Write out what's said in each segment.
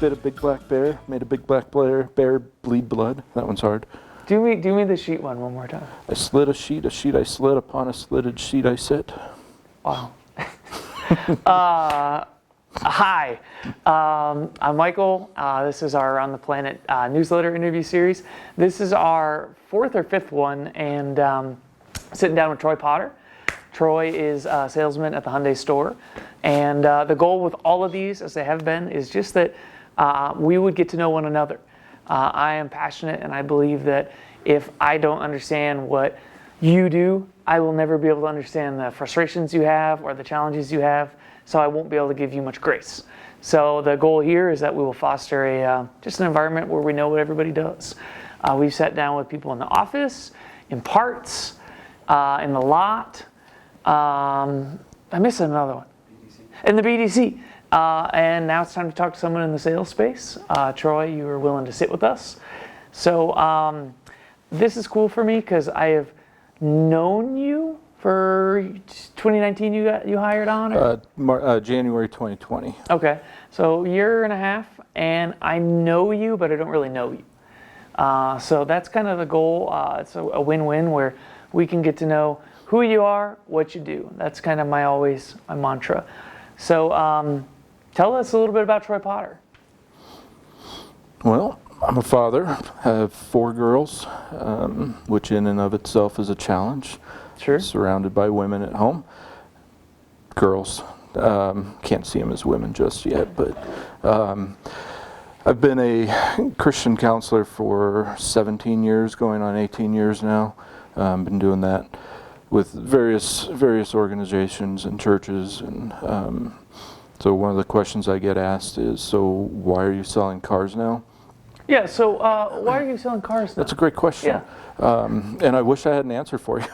bit a big black bear, made a big black bear bleed blood. That one's hard. Do me the sheet one more time. I slid a sheet I slid, upon a slitted sheet I sit. Wow. Hi, I'm Michael. This is our Around the Planet newsletter interview series. This is our fourth or fifth one, and sitting down with Troy Potter. Troy is a salesman at the Hyundai store, and the goal with all of these, as they have been, is just that we would get to know one another. I am passionate, and I believe that if I don't understand what you do, I will never be able to understand the frustrations you have or the challenges you have, so I won't be able to give you much grace. So the goal here is that we will foster just an environment where we know what everybody does. We've sat down with people in the office, in parts, in the lot. I missed another one. BDC. In the BDC. And now it's time to talk to someone in the sales space. Troy, you were willing to sit with us. So this is cool for me because I have known you for 2019 you hired on? January 2020. Okay, so a year and a half, and I know you, but I don't really know you. So that's kind of the goal. It's a win-win where we can get to know who you are, what you do. That's kind of my mantra. So tell us a little bit about Troy Potter. Well, I'm a father. I have 4 girls, which in and of itself is a challenge. Sure. Surrounded by women at home. Girls. Can't see them as women just yet, but I've been a Christian counselor for 17 years, going on 18 years now. Been doing that with various organizations and churches, and so one of the questions I get asked is, so why are you selling cars now? Yeah, so why are you selling cars now? That's a great question. Yeah. And I wish I had an answer for you.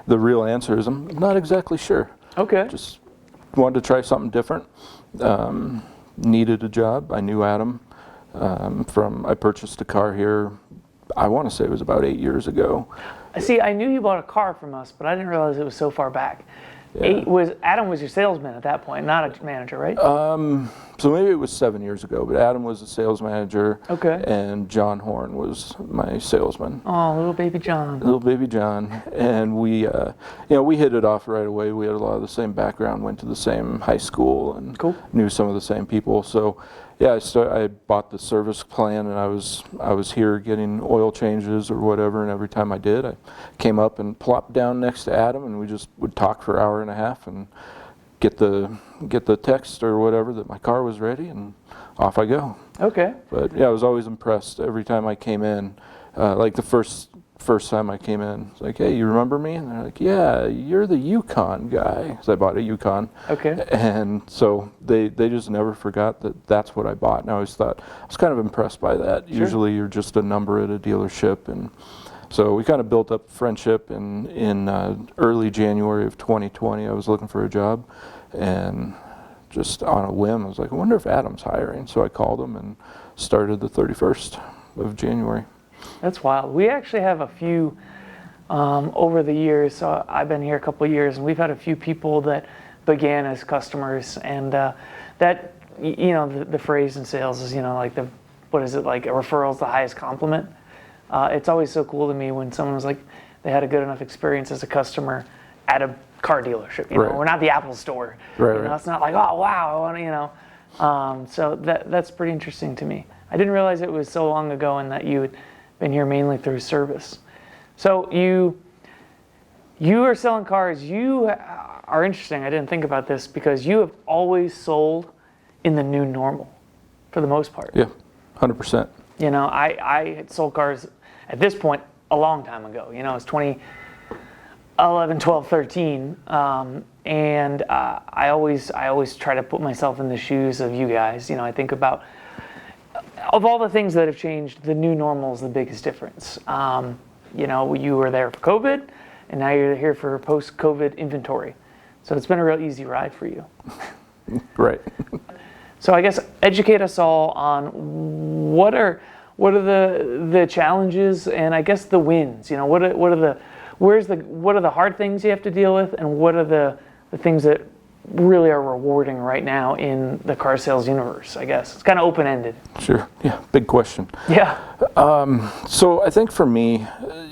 The real answer is I'm not exactly sure. Okay. Just wanted to try something different. Needed a job. I knew Adam I purchased a car here, I want to say it was about 8 years ago. See, I knew you bought a car from us, but I didn't realize it was so far back. Yeah. Adam was your salesman at that point, not a manager, right? So maybe it was 7 years ago, but Adam was the sales manager. Okay. And John Horn was my salesman. Oh, little baby John. Little baby John. And we hit it off right away. We had a lot of the same background, went to the same high school, and cool. Knew some of the same people. So yeah, I bought the service plan, and I was here getting oil changes or whatever, and every time I did, I came up and plopped down next to Adam, and we just would talk for an hour and a half and get the text or whatever that my car was ready, and off I go. Okay. But yeah, I was always impressed every time I came in. Like the first time I came in, it's like, hey, you remember me? And they're like, yeah, you're the Yukon guy, because I bought a Yukon. Okay. And so they just never forgot that that's what I bought. And I always thought, I was kind of impressed by that. Sure. Usually you're just a number at a dealership. And so we kind of built up friendship in early January of 2020. I was looking for a job, and just on a whim, I was like, I wonder if Adam's hiring. So I called him and started the 31st of January. That's wild. We actually have a few over the years. So I've been here a couple of years, and we've had a few people that began as customers, and that, the phrase in sales is, like what is it, like a referral's the highest compliment. It's always so cool to me when someone was like, they had a good enough experience as a customer at a car dealership. Right. We're not the Apple store. Right. It's not like, oh wow, I want to, so that's pretty interesting to me. I didn't realize it was so long ago, and that you had been here mainly through service. So you are selling cars. You are interesting. I didn't think about this because you have always sold in the new normal, for the most part. Yeah, 100%. I had sold cars at this point a long time ago. It was 2011, 12, 13, and I always try to put myself in the shoes of you guys. I think about, of all the things that have changed, the new normal is the biggest difference. You were there for COVID, and now you're here for post-COVID inventory. So it's been a real easy ride for you. Right. So I guess educate us all on what are the challenges, and I guess the wins. What are the hard things you have to deal with, and what are the things that really are rewarding right now in the car sales universe, I guess. It's kind of open-ended. Sure. Yeah. Big question. Yeah. So I think for me,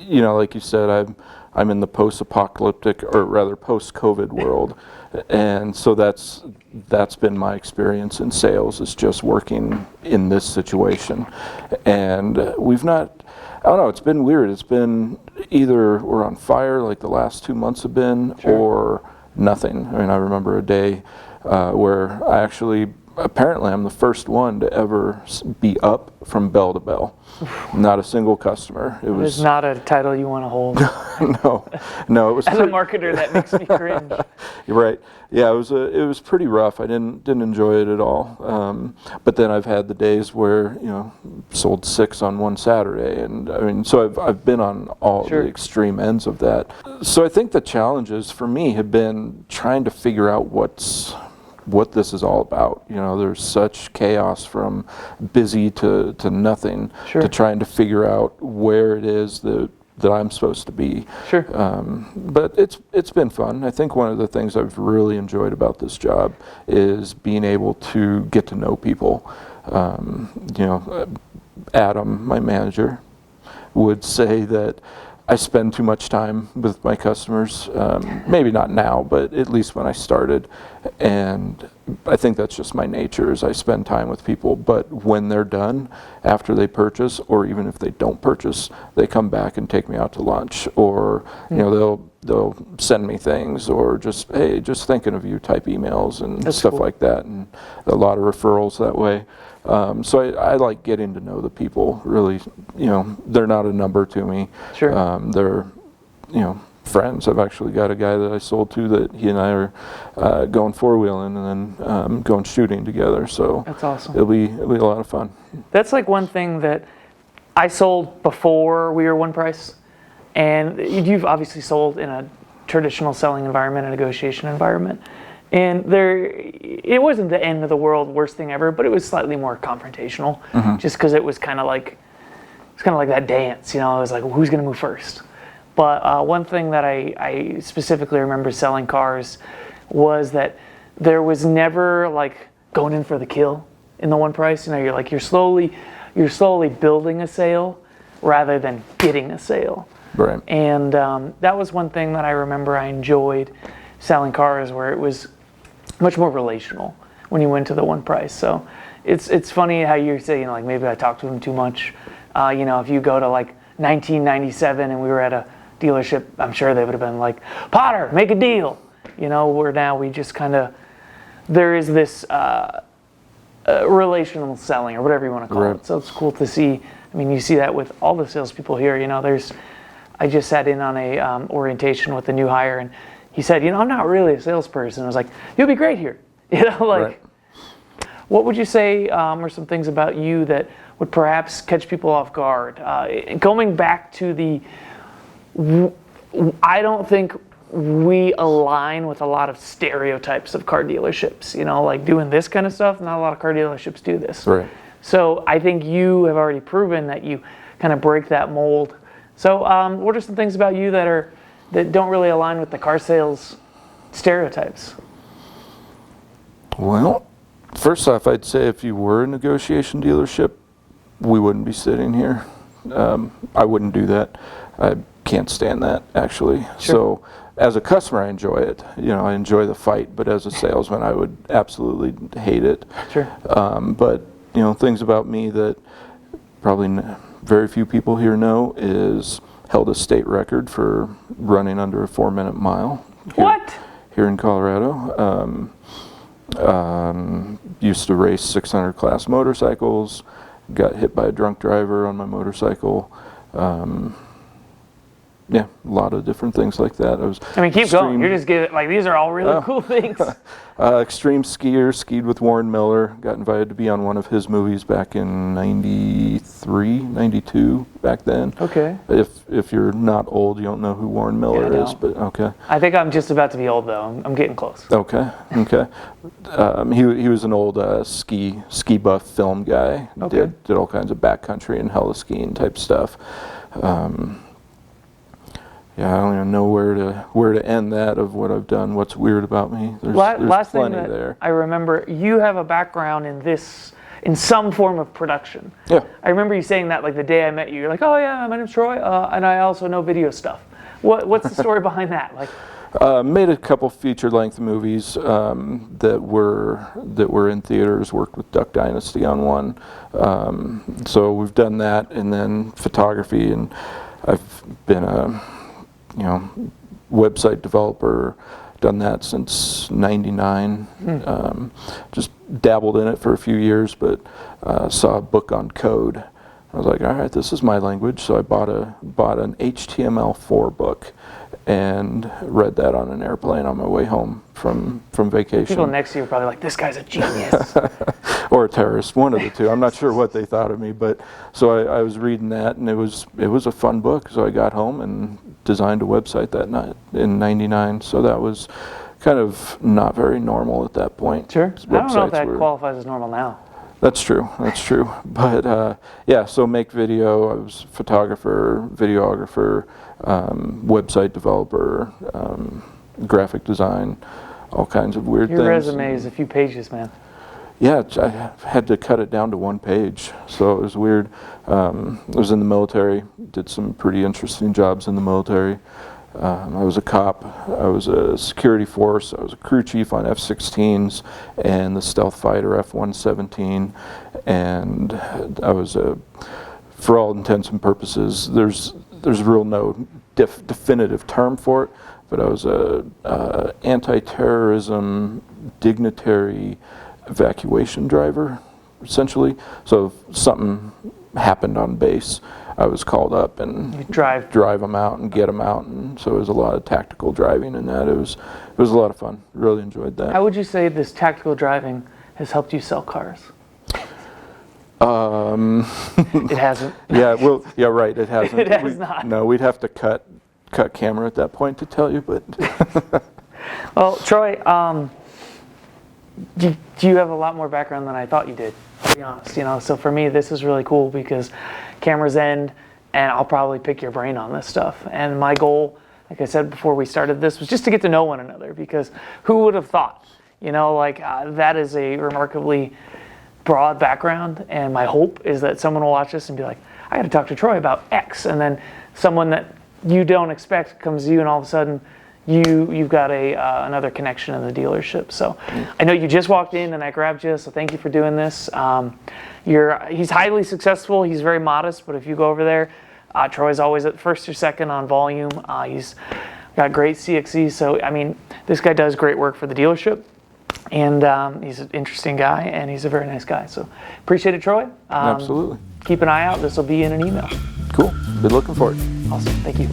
like you said, I'm in the post-apocalyptic, or rather post-COVID world, and so that's been my experience in sales, is just working in this situation, and we've not. I don't know. It's been weird. It's been either we're on fire, like the last 2 months have been, Sure. or nothing. I mean, I remember a day where apparently I'm the first one to ever be up from bell to bell. Not a single customer. It It's was not a title you want to hold. no. It was As a marketer, that makes me cringe. You're right. Yeah, it was pretty rough. I didn't enjoy it at all. But then I've had the days where sold 6 on one Saturday, and I mean, so I've been on all Sure. the extreme ends of that. So I think the challenges for me have been trying to figure out what this is all about. There's such chaos from busy to nothing, Sure. to trying to figure out where it is that I'm supposed to be. Sure. But it's been fun. I think one of the things I've really enjoyed about this job is being able to get to know people. Adam, my manager, would say that I spend too much time with my customers. Maybe not now, but at least when I started. And I think that's just my nature, is I spend time with people. But when they're done, after they purchase, or even if they don't purchase, they come back and take me out to lunch, or they'll send me things, or just, hey, just thinking of you type emails and That's stuff cool. like that, and a lot of referrals that way. So I like getting to know the people. Really, they're not a number to me. Sure. They're, friends. I've actually got a guy that I sold to that he and I are going 4-wheeling and then going shooting together. So That's awesome. It'll be a lot of fun. That's like one thing that I sold before we were One Price, and you've obviously sold in a traditional selling environment, a negotiation environment, and it wasn't the end of the world, worst thing ever, but it was slightly more confrontational, just because it was kind of like that dance, it was like, who's going to move first? But one thing that I specifically remember selling cars was that there was never like going in for the kill in the One Price. You're slowly building a sale rather than getting a sale. Right. And that was one thing that I remember I enjoyed selling cars, where it was much more relational when you went to the One Price. So it's funny how you're saying, like, maybe I talked to him too much. If you go to like 1997 and we were at a dealership, I'm sure they would have been like, Potter, make a deal. Where now we just kind of, there is this relational selling, or whatever you want to call it. So it's cool to see. I mean, you see that with all the salespeople here. I just sat in on a orientation with a new hire, and he said, I'm not really a salesperson. I was like, you'll be great here. Right. What would you say are some things about you that would perhaps catch people off guard? Going back to I don't think we align with a lot of stereotypes of car dealerships, like doing this kind of stuff. Not a lot of car dealerships do this. Right. So I think you have already proven that you kind of break that mold. So what are some things about you that don't really align with the car sales stereotypes? Well, first off, I'd say if you were a negotiation dealership, we wouldn't be sitting here. I wouldn't do that. I can't stand that, actually. Sure. So as a customer, I enjoy it. I enjoy the fight, but as a salesman, I would absolutely hate it. Sure. But things about me that probably very few people here know is held a state record for running under a 4-minute mile. What? Here in Colorado. Used to race 600 class motorcycles. Got hit by a drunk driver on my motorcycle. A lot of different things like that. Keep going. You're just giving, these are all really cool things. Extreme skier, skied with Warren Miller. Got invited to be on one of his movies back in 93, 92, back then. Okay. If you're not old, you don't know who Warren Miller is, but okay. I think I'm just about to be old, though. I'm getting close. Okay. He was an old ski buff film guy. Okay. Did all kinds of backcountry and hella skiing type stuff. yeah, I don't even know where to end that of what I've done. What's weird about me? There's Last thing plenty that there. I remember, you have a background in some form of production. Yeah. I remember you saying that like the day I met you. You're like, oh yeah, my name's Troy, and I also know video stuff. What's the story behind that? Like, Made a couple feature-length movies that were in theaters. Worked with Duck Dynasty on one, so we've done that, and then photography. And I've been a website developer. Done that since '99. Just dabbled in it for a few years, but saw a book on code. I was like, all right, this is my language. So I bought an HTML4 book and read that on an airplane on my way home from vacation. people next to you are probably like, this guy's a genius. Or a terrorist, one of the two. I'm not sure what they thought of me, but so I was reading that, and it was a fun book. So I got home and designed a website that night in '99. So that was kind of not very normal at that point. Sure. I don't know if that were- qualifies as normal now. That's true. But yeah, so make video. I was a photographer, videographer, website developer, graphic design, all kinds of weird Your things. resume is a few pages, man. Yeah, I had to cut it down to one page, so it was weird. I was in the military, did some pretty interesting jobs in the military. I was a cop, I was a security force, I was a crew chief on F-16s and the stealth fighter F-117, and I was for all intents and purposes, there's real no definitive term for it, but I was a anti-terrorism dignitary evacuation driver, essentially. So if something happened on base, I was called up and You drive. them out and get them out, and so it was a lot of tactical driving in that. It was a lot of fun. Really enjoyed that. How would you say this tactical driving has helped you sell cars? It hasn't. Yeah, well, yeah, right. It hasn't. It has not. No, we'd have to cut camera at that point to tell you, but Well, Troy, do you have a lot more background than I thought you did, to be honest. So for me, this is really cool because cameras end, and I'll probably pick your brain on this stuff. And my goal, like I said before we started this, was just to get to know one another, because who would have thought? That is a remarkably broad background, and my hope is that someone will watch this and be like, I got to talk to Troy about X, and then someone that you don't expect comes to you, and all of a sudden you've got another connection in the dealership. So I know you just walked in and I grabbed you, so thank you for doing this. He's highly successful. He's very modest, but if you go over there, Troy's always at first or second on volume. He's got great CXE, so I mean, this guy does great work for the dealership, and he's an interesting guy, and he's a very nice guy. So appreciate it, Troy. absolutely. Keep an eye out. This will be in an email. Cool. Been looking for it. Awesome. Thank you.